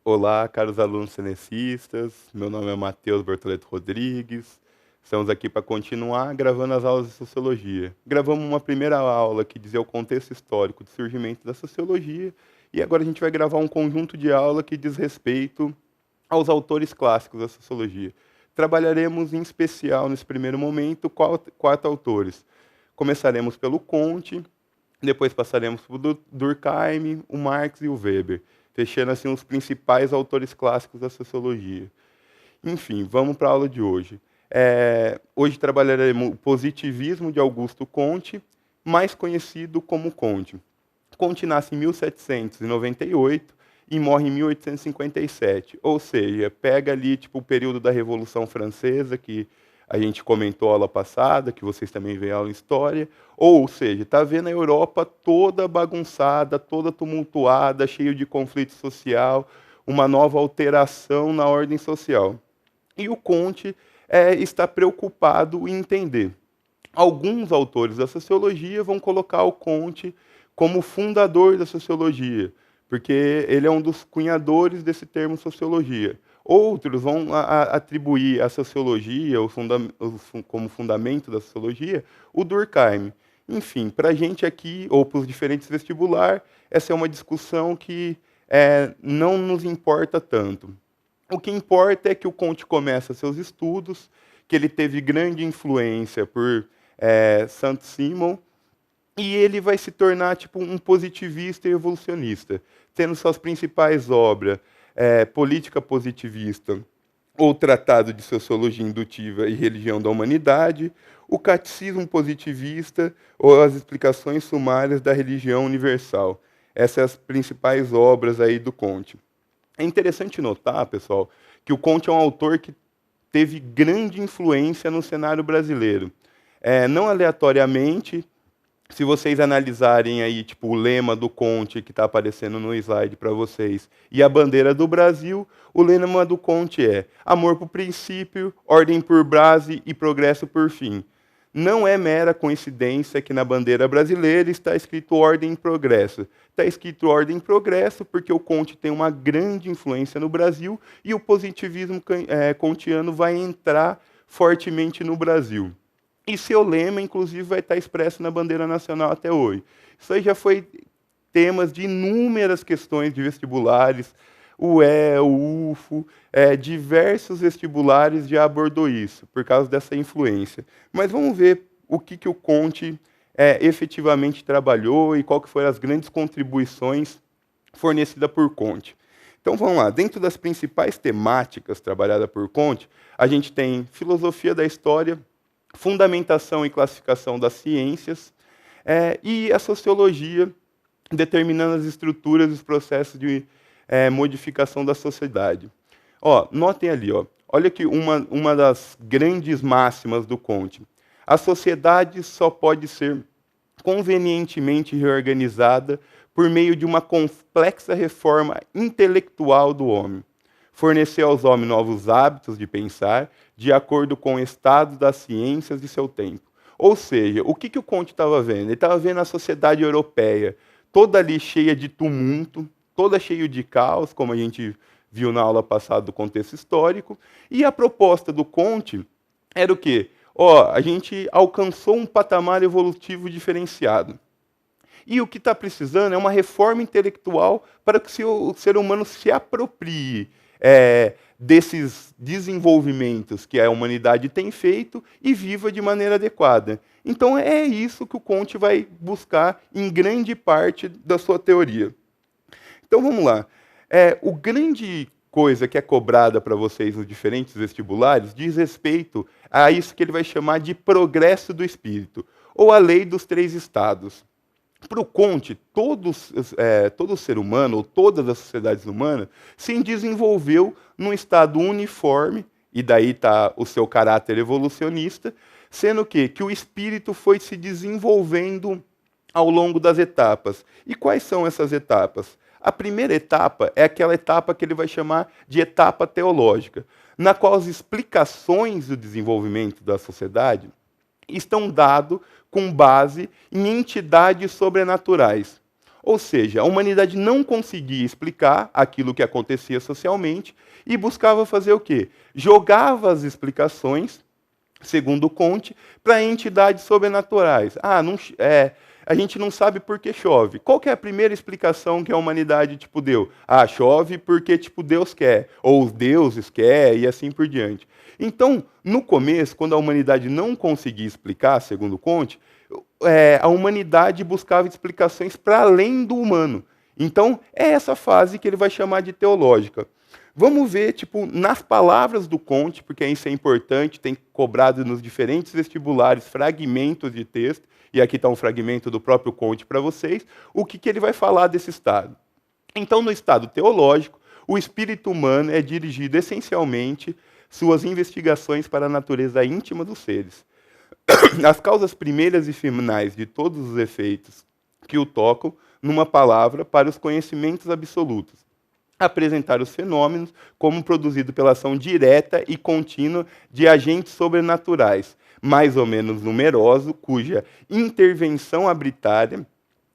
Olá, caros alunos cinecistas. Meu nome é Matheus Bortoleto Rodrigues. Estamos aqui para continuar gravando as aulas de Sociologia. Gravamos uma primeira aula que dizia o contexto histórico do surgimento da Sociologia, e agora a gente vai gravar um conjunto de aula que diz respeito aos autores clássicos da Sociologia. Trabalharemos em especial, nesse primeiro momento, quatro autores. Começaremos pelo Comte, depois passaremos por Durkheim, o Marx e o Weber, fechando assim os principais autores clássicos da sociologia. Enfim, vamos para a aula de hoje. Hoje trabalharemos o positivismo de Augusto Comte, mais conhecido como Comte. Comte nasce em 1798 e morre em 1857, ou seja, pega ali tipo o período da Revolução Francesa, que a gente comentou a aula passada, que vocês também veem aula em história, ou seja, está vendo a Europa toda bagunçada, toda tumultuada, cheio de conflito social, uma nova alteração na ordem social. E o Comte está preocupado em entender. Alguns autores da sociologia vão colocar o Comte como fundador da sociologia, porque ele é um dos cunhadores desse termo sociologia. Outros vão atribuir à sociologia, como fundamento da sociologia, o Durkheim. Enfim, para a gente aqui, ou para os diferentes vestibular, essa é uma discussão que não nos importa tanto. O que importa é que o Comte começa seus estudos, que ele teve grande influência por Saint-Simon, e ele vai se tornar tipo um positivista e evolucionista, tendo suas principais obras, Política Positivista, ou Tratado de Sociologia Indutiva e Religião da Humanidade, o Catecismo Positivista ou as Explicações Sumárias da Religião Universal. Essas são as principais obras aí do Comte. É interessante notar, pessoal, que o Comte é um autor que teve grande influência no cenário brasileiro. Não aleatoriamente, se vocês analisarem aí, tipo, o lema do Comte que está aparecendo no slide para vocês e a bandeira do Brasil, o lema do Comte é amor por princípio, ordem por base e progresso por fim. Não é mera coincidência que na bandeira brasileira está escrito ordem e progresso. Está escrito ordem e progresso porque o Comte tem uma grande influência no Brasil e o positivismo kantiano vai entrar fortemente no Brasil. E seu lema, inclusive, vai estar expresso na bandeira nacional até hoje. Isso aí já foi temas de inúmeras questões de vestibulares, o UFO, diversos vestibulares já abordou isso, por causa dessa influência. Mas vamos ver o que o Comte efetivamente trabalhou e qual que foram as grandes contribuições fornecidas por Comte. Então vamos lá, dentro das principais temáticas trabalhadas por Comte, a gente tem filosofia da história, fundamentação e classificação das ciências, e a sociologia, determinando as estruturas e os processos de modificação da sociedade. Notem ali, olha que uma das grandes máximas do Comte. A sociedade só pode ser convenientemente reorganizada por meio de uma complexa reforma intelectual do homem. Fornecer aos homens novos hábitos de pensar, de acordo com o estado das ciências de seu tempo. Ou seja, o que o Comte estava vendo? Ele estava vendo a sociedade europeia toda ali cheia de tumulto, toda cheia de caos, como a gente viu na aula passada do contexto histórico, e a proposta do Comte era o quê? A gente alcançou um patamar evolutivo diferenciado. E o que está precisando é uma reforma intelectual para que o ser humano se aproprie desses desenvolvimentos que a humanidade tem feito e viva de maneira adequada. Então é isso que o Comte vai buscar em grande parte da sua teoria. Então vamos lá. O grande coisa que é cobrada para vocês nos diferentes vestibulares diz respeito a isso que ele vai chamar de progresso do espírito, ou a lei dos três estados. Para o Comte, todo ser humano, ou todas as sociedades humanas, se desenvolveu num estado uniforme, e daí está o seu caráter evolucionista, sendo que o espírito foi se desenvolvendo ao longo das etapas. E quais são essas etapas? A primeira etapa é aquela etapa que ele vai chamar de etapa teológica, na qual as explicações do desenvolvimento da sociedade estão dadas com base em entidades sobrenaturais. Ou seja, a humanidade não conseguia explicar aquilo que acontecia socialmente e buscava fazer o quê? Jogava as explicações, segundo Comte, para entidades sobrenaturais. A gente não sabe por que chove. Qual que é a primeira explicação que a humanidade deu? Chove porque Deus quer, ou os deuses querem, e assim por diante. Então, no começo, quando a humanidade não conseguia explicar, segundo Comte, a humanidade buscava explicações para além do humano. Então, é essa fase que ele vai chamar de teológica. Vamos ver, nas palavras do Comte, porque isso é importante, tem cobrado nos diferentes vestibulares fragmentos de texto, e aqui está um fragmento do próprio Comte para vocês, o que ele vai falar desse estado. Então, no estado teológico, o espírito humano é dirigido essencialmente suas investigações para a natureza íntima dos seres. As causas primeiras e finais de todos os efeitos que o tocam, numa palavra, para os conhecimentos absolutos. Apresentar os fenômenos como produzido pela ação direta e contínua de agentes sobrenaturais, mais ou menos numerosos, cuja intervenção arbitrária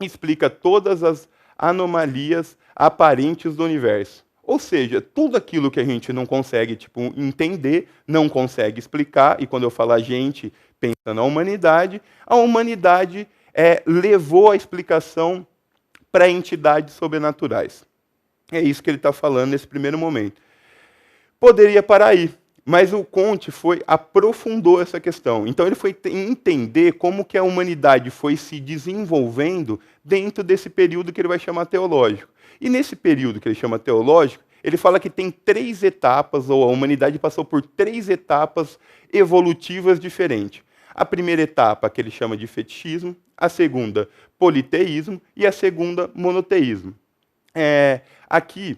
explica todas as anomalias aparentes do universo. Ou seja, tudo aquilo que a gente não consegue entender, não consegue explicar, e quando eu falo a gente, pensa na humanidade, a humanidade levou a explicação para entidades sobrenaturais. É isso que ele está falando nesse primeiro momento. Poderia parar aí, mas o Comte aprofundou essa questão. Então ele foi entender como que a humanidade foi se desenvolvendo dentro desse período que ele vai chamar teológico. E nesse período que ele chama teológico, ele fala que tem 3 etapas, ou a humanidade passou por 3 etapas evolutivas diferentes. A primeira etapa, que ele chama de fetichismo, a segunda, politeísmo, e a segunda, monoteísmo. Aqui,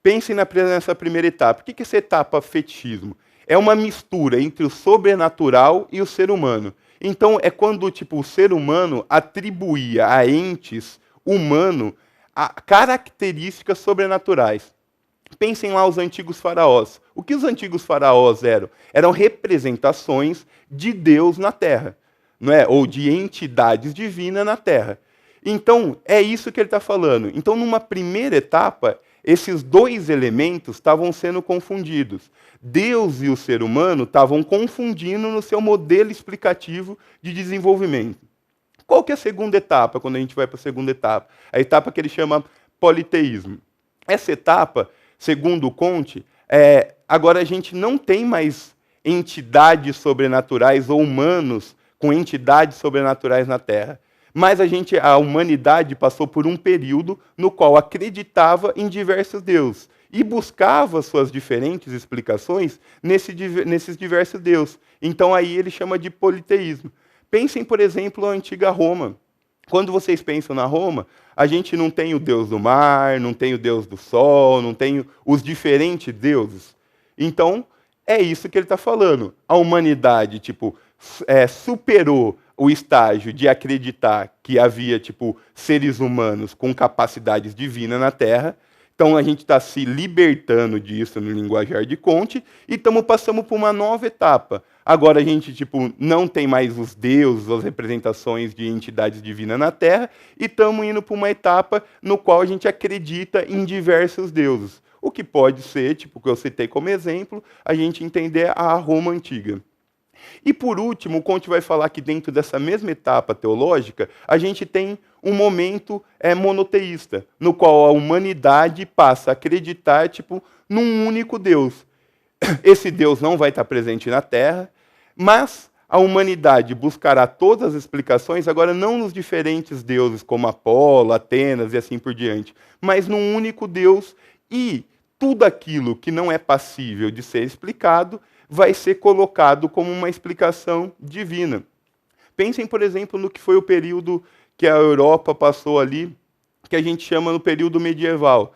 pensem nessa primeira etapa. O que é essa etapa fetichismo? É uma mistura entre o sobrenatural e o ser humano. Então, é quando o ser humano atribuía a entes humanos características sobrenaturais. Pensem lá os antigos faraós. O que os antigos faraós eram? Eram representações de Deus na Terra, não é? Ou de entidades divinas na Terra. Então, é isso que ele está falando. Então, numa primeira etapa, esses 2 elementos estavam sendo confundidos. Deus e o ser humano estavam confundindo no seu modelo explicativo de desenvolvimento. Qual que é a segunda etapa, quando a gente vai para a segunda etapa? A etapa que ele chama politeísmo. Essa etapa, segundo o Comte, agora a gente não tem mais entidades sobrenaturais ou humanos com entidades sobrenaturais na Terra. Mas a humanidade passou por um período no qual acreditava em diversos deuses e buscava suas diferentes explicações nesses diversos deuses. Então aí ele chama de politeísmo. Pensem, por exemplo, a antiga Roma. Quando vocês pensam na Roma, a gente não tem o deus do mar, não tem o deus do sol, não tem os diferentes deuses. Então, é isso que ele está falando. A humanidade, superou o estágio de acreditar que havia, seres humanos com capacidades divinas na Terra. Então, a gente está se libertando disso no linguajar de Comte e passamos por uma nova etapa. Agora a gente, não tem mais os deuses, as representações de entidades divinas na Terra, e estamos indo para uma etapa no qual a gente acredita em diversos deuses. O que pode ser, que eu citei como exemplo, a gente entender a Roma antiga. E, por último, o Comte vai falar que dentro dessa mesma etapa teológica, a gente tem um momento monoteísta, no qual a humanidade passa a acreditar num único Deus. Esse Deus não vai estar presente na Terra, mas a humanidade buscará todas as explicações, agora não nos diferentes deuses, como Apolo, Atenas e assim por diante, mas num único Deus, e tudo aquilo que não é passível de ser explicado vai ser colocado como uma explicação divina. Pensem, por exemplo, no que foi o período que a Europa passou ali, que a gente chama no período medieval,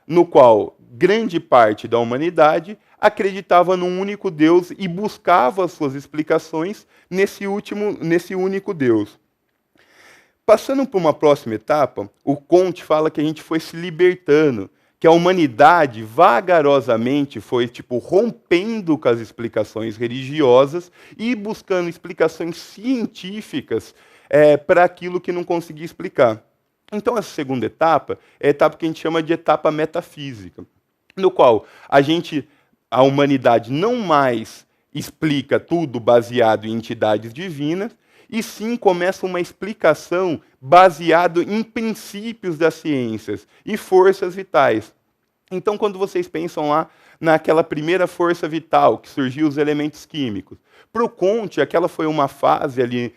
no qual grande parte da humanidade acreditava num único Deus e buscava suas explicações nesse único Deus. Passando para uma próxima etapa, o Comte fala que a gente foi se libertando, que a humanidade vagarosamente foi rompendo com as explicações religiosas e buscando explicações científicas para aquilo que não conseguia explicar. Então, essa segunda etapa é a etapa que a gente chama de etapa metafísica, no qual a humanidade não mais explica tudo baseado em entidades divinas, e sim começa uma explicação baseada em princípios das ciências e forças vitais. Então, quando vocês pensam lá naquela primeira força vital que surgiu os elementos químicos, para o Comte, aquela foi uma fase ali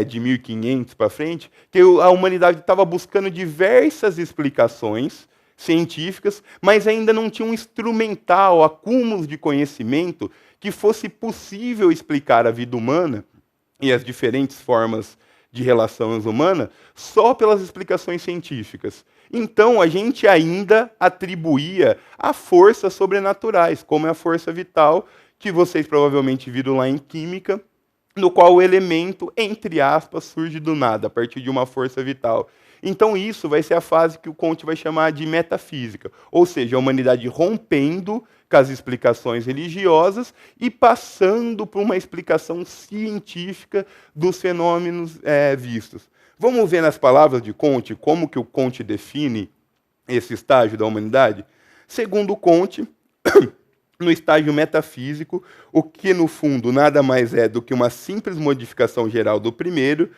de 1500 para frente, que a humanidade estava buscando diversas explicações científicas, mas ainda não tinha um instrumental, acúmulos de conhecimento que fosse possível explicar a vida humana e as diferentes formas de relações humanas só pelas explicações científicas. Então, a gente ainda atribuía a forças sobrenaturais, como é a força vital, que vocês provavelmente viram lá em química, no qual o elemento, entre aspas, surge do nada, a partir de uma força vital. Então, isso vai ser a fase que o Comte vai chamar de metafísica, ou seja, a humanidade rompendo com as explicações religiosas e passando por uma explicação científica dos fenômenos vistos. Vamos ver nas palavras de Comte como que o Comte define esse estágio da humanidade? Segundo Comte, no estágio metafísico, o que no fundo nada mais é do que uma simples modificação geral do primeiro,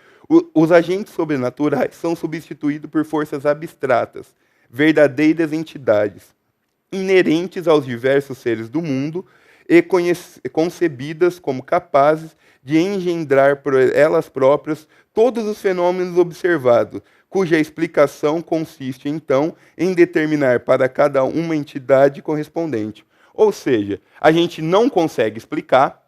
os agentes sobrenaturais são substituídos por forças abstratas, verdadeiras entidades, inerentes aos diversos seres do mundo e concebidas como capazes de engendrar por elas próprias todos os fenômenos observados, cuja explicação consiste, então, em determinar para cada uma entidade correspondente. Ou seja, a gente não consegue explicar,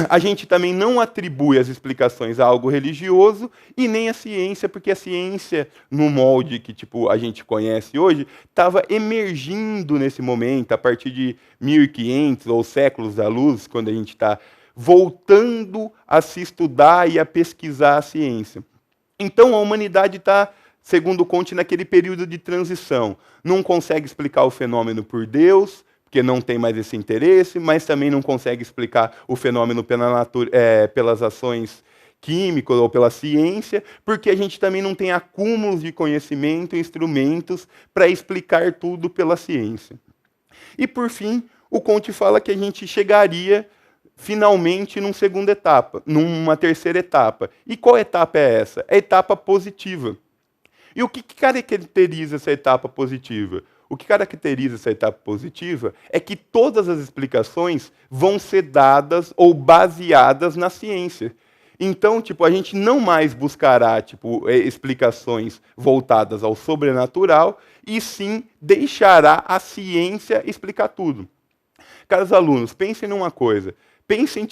a gente também não atribui as explicações a algo religioso e nem a ciência, porque a ciência, no molde que a gente conhece hoje, estava emergindo nesse momento, a partir de 1500 ou séculos da luz, quando a gente está voltando a se estudar e a pesquisar a ciência. Então, a humanidade está, segundo Comte, naquele período de transição. Não consegue explicar o fenômeno por Deus, porque não tem mais esse interesse, mas também não consegue explicar o fenômeno pelas ações químicas ou pela ciência, porque a gente também não tem acúmulos de conhecimento, instrumentos para explicar tudo pela ciência. E, por fim, o Comte fala que a gente chegaria finalmente numa terceira etapa. E qual etapa é essa? É a etapa positiva. E o que caracteriza essa etapa positiva? O que caracteriza essa etapa positiva é que todas as explicações vão ser dadas ou baseadas na ciência. Então, a gente não mais buscará explicações voltadas ao sobrenatural, e sim deixará a ciência explicar tudo. Caros alunos, pensem numa coisa. Pensem,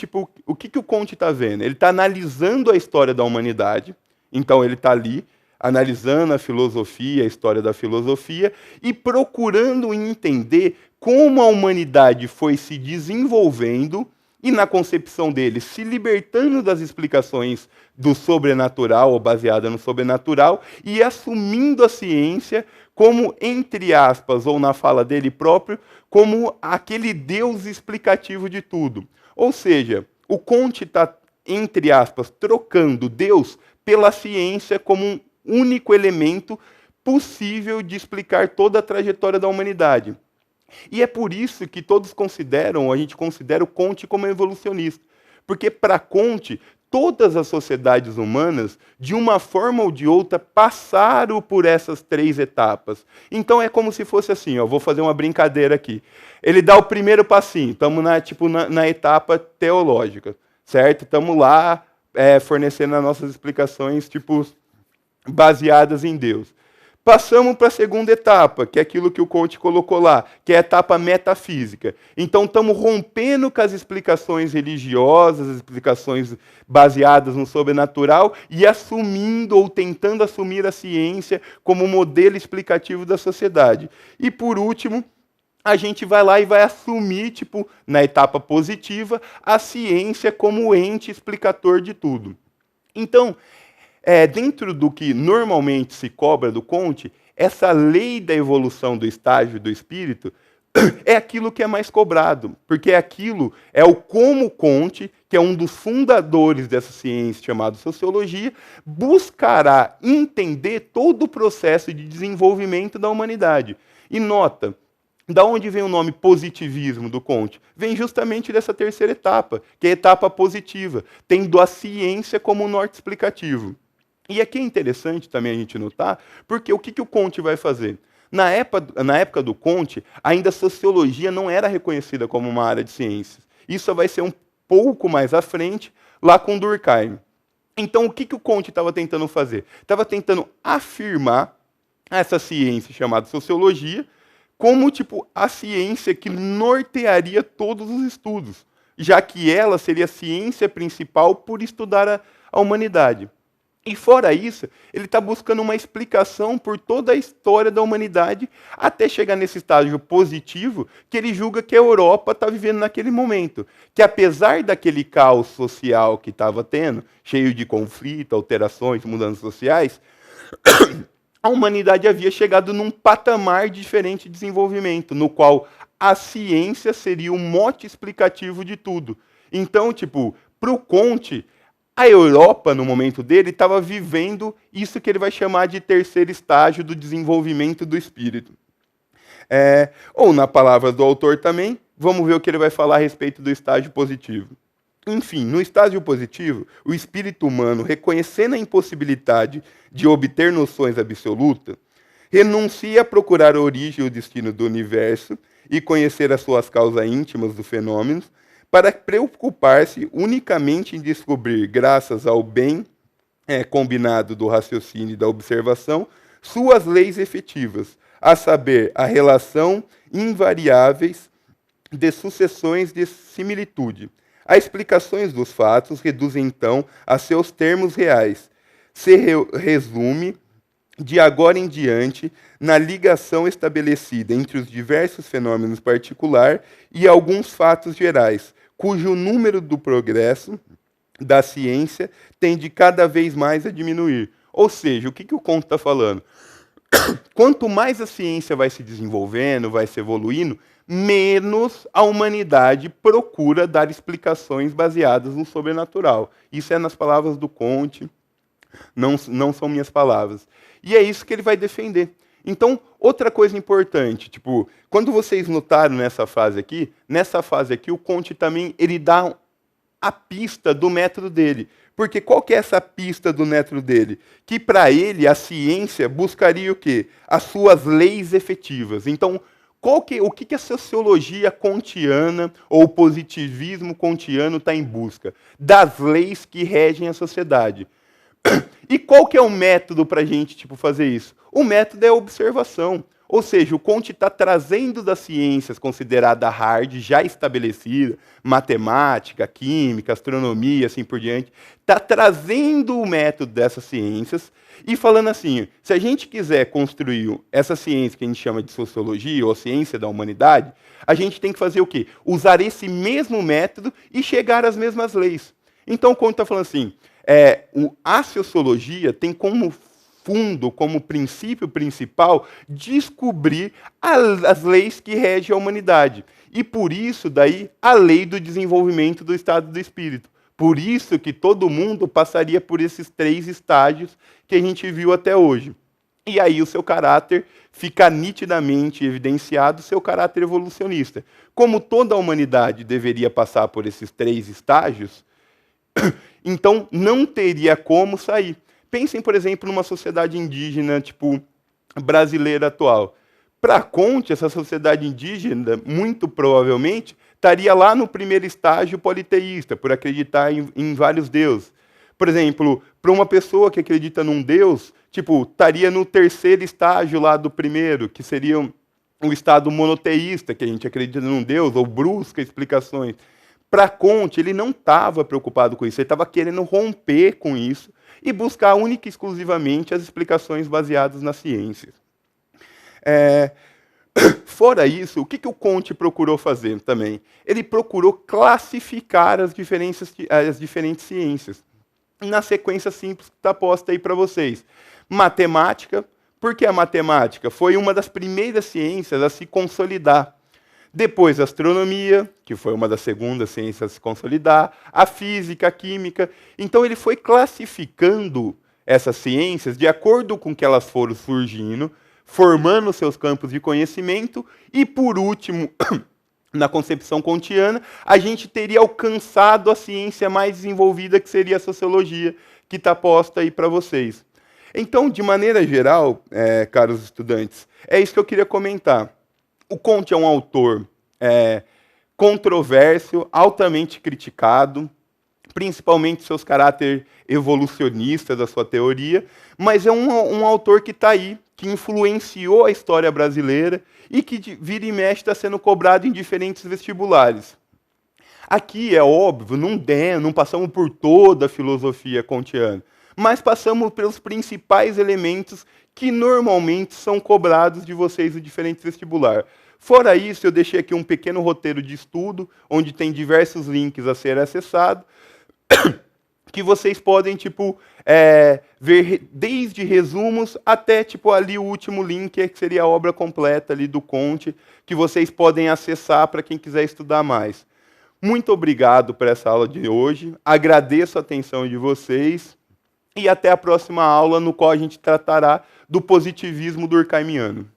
o que o Comte está vendo? Ele está analisando a história da humanidade, então ele está ali, analisando a filosofia, a história da filosofia, e procurando entender como a humanidade foi se desenvolvendo e, na concepção dele, se libertando das explicações do sobrenatural, ou baseada no sobrenatural, e assumindo a ciência como, entre aspas, ou na fala dele próprio, como aquele Deus explicativo de tudo. Ou seja, o Comte está, entre aspas, trocando Deus pela ciência como um único elemento possível de explicar toda a trajetória da humanidade. E é por isso que a gente considera o Comte como evolucionista. Porque, para Comte, todas as sociedades humanas, de uma forma ou de outra, passaram por essas três etapas. Então é como se fosse assim, vou fazer uma brincadeira aqui. Ele dá o primeiro passinho, estamos na etapa teológica, certo? Estamos lá fornecendo as nossas explicações, baseadas em Deus. Passamos para a segunda etapa, que é aquilo que o Comte colocou lá, que é a etapa metafísica. Então, estamos rompendo com as explicações religiosas, as explicações baseadas no sobrenatural, e assumindo ou tentando assumir a ciência como modelo explicativo da sociedade. E, por último, a gente vai lá e vai assumir, na etapa positiva, a ciência como ente explicator de tudo. Então, dentro do que normalmente se cobra do Comte, essa lei da evolução do estágio do espírito é aquilo que é mais cobrado, porque aquilo é o como Comte, que é um dos fundadores dessa ciência chamada sociologia, buscará entender todo o processo de desenvolvimento da humanidade. E nota, da onde vem o nome positivismo do Comte? Vem justamente dessa terceira etapa, que é a etapa positiva, tendo a ciência como norte explicativo. E aqui é interessante também a gente notar, porque o que o Comte vai fazer? Na época do Comte, ainda a sociologia não era reconhecida como uma área de ciências. Isso vai ser um pouco mais à frente, lá com Durkheim. Então, o que o Comte estava tentando fazer? Estava tentando afirmar essa ciência chamada sociologia como tipo a ciência que nortearia todos os estudos, já que ela seria a ciência principal por estudar a humanidade. E fora isso, ele está buscando uma explicação por toda a história da humanidade, até chegar nesse estágio positivo, que ele julga que a Europa está vivendo naquele momento. Que apesar daquele caos social que estava tendo, cheio de conflito, alterações, mudanças sociais, a humanidade havia chegado num patamar diferente de desenvolvimento, no qual a ciência seria o mote explicativo de tudo. Então, tipo, para o Comte, a Europa, no momento dele, estava vivendo isso que ele vai chamar de terceiro estágio do desenvolvimento do espírito. Ou, na palavra do autor também, vamos ver o que ele vai falar a respeito do estágio positivo. Enfim, no estágio positivo, o espírito humano, reconhecendo a impossibilidade de obter noções absolutas, renuncia a procurar a origem e o destino do universo e conhecer as suas causas íntimas dos fenômenos, para preocupar-se unicamente em descobrir, graças ao bem combinado do raciocínio e da observação, suas leis efetivas, a saber, a relação invariáveis de sucessões de similitude. As explicações dos fatos reduzem, então, a seus termos reais. Se resume, de agora em diante, na ligação estabelecida entre os diversos fenômenos particulares e alguns fatos gerais, cujo número do progresso da ciência tende cada vez mais a diminuir. Ou seja, o que o Comte está falando? Quanto mais a ciência vai se desenvolvendo, vai se evoluindo, menos a humanidade procura dar explicações baseadas no sobrenatural. Isso é nas palavras do Comte, não são minhas palavras. E é isso que ele vai defender. Então, outra coisa importante, tipo, quando vocês notaram nessa fase aqui, o Comte também ele dá a pista do método dele. Porque qual que é essa pista do método dele? Que para ele a ciência buscaria o quê? As suas leis efetivas. Então, o que a sociologia kantiana ou o positivismo kantiano está em busca? Das leis que regem a sociedade. E qual que é o método para a gente fazer isso? O método é a observação. Ou seja, o Comte está trazendo das ciências consideradas hard, já estabelecida, matemática, química, astronomia, assim por diante, está trazendo o método dessas ciências e falando assim, se a gente quiser construir essa ciência que a gente chama de sociologia ou ciência da humanidade, a gente tem que fazer o quê? Usar esse mesmo método e chegar às mesmas leis. Então o Comte está falando assim, a sociologia tem como fundo, como princípio principal, descobrir as leis que regem a humanidade. E por isso, daí, a lei do desenvolvimento do estado do espírito. Por isso que todo mundo passaria por esses 3 estágios que a gente viu até hoje. E aí o seu caráter fica nitidamente evidenciado, seu caráter evolucionista. Como toda a humanidade deveria passar por esses 3 estágios, então não teria como sair. Pensem, por exemplo, numa sociedade indígena, brasileira atual. Para Comte, essa sociedade indígena, muito provavelmente, estaria lá no primeiro estágio politeísta, por acreditar em vários deuses. Por exemplo, para uma pessoa que acredita num deus, estaria no terceiro estágio lá do primeiro, que seria um estado monoteísta, que a gente acredita num deus, ou busca explicações. Para Comte, ele não estava preocupado com isso, ele estava querendo romper com isso, e buscar única e exclusivamente as explicações baseadas na ciência. Fora isso, o que o Comte procurou fazer também? Ele procurou classificar as diferentes ciências. Na sequência simples que está posta aí para vocês. Matemática, porque a matemática foi uma das primeiras ciências a se consolidar. Depois a astronomia, que foi uma das segundas ciências a se consolidar, a física, a química. Então ele foi classificando essas ciências de acordo com que elas foram surgindo, formando seus campos de conhecimento e, por último, na concepção kantiana, a gente teria alcançado a ciência mais desenvolvida, que seria a sociologia, que está posta aí para vocês. Então, de maneira geral, caros estudantes, é isso que eu queria comentar. O Comte é um autor controverso, altamente criticado, principalmente seus caráteres evolucionistas da sua teoria, mas é um autor que está aí, que influenciou a história brasileira e que vira e mexe está sendo cobrado em diferentes vestibulares. Aqui, é óbvio, não passamos por toda a filosofia kantiana, mas passamos pelos principais elementos que normalmente são cobrados de vocês em diferentes vestibulares. Fora isso, eu deixei aqui um pequeno roteiro de estudo, onde tem diversos links a ser acessado, que vocês podem ver desde resumos até ali o último link, que seria a obra completa ali do Comte, que vocês podem acessar para quem quiser estudar mais. Muito obrigado por essa aula de hoje, agradeço a atenção de vocês e até a próxima aula, no qual a gente tratará do positivismo durkheimiano.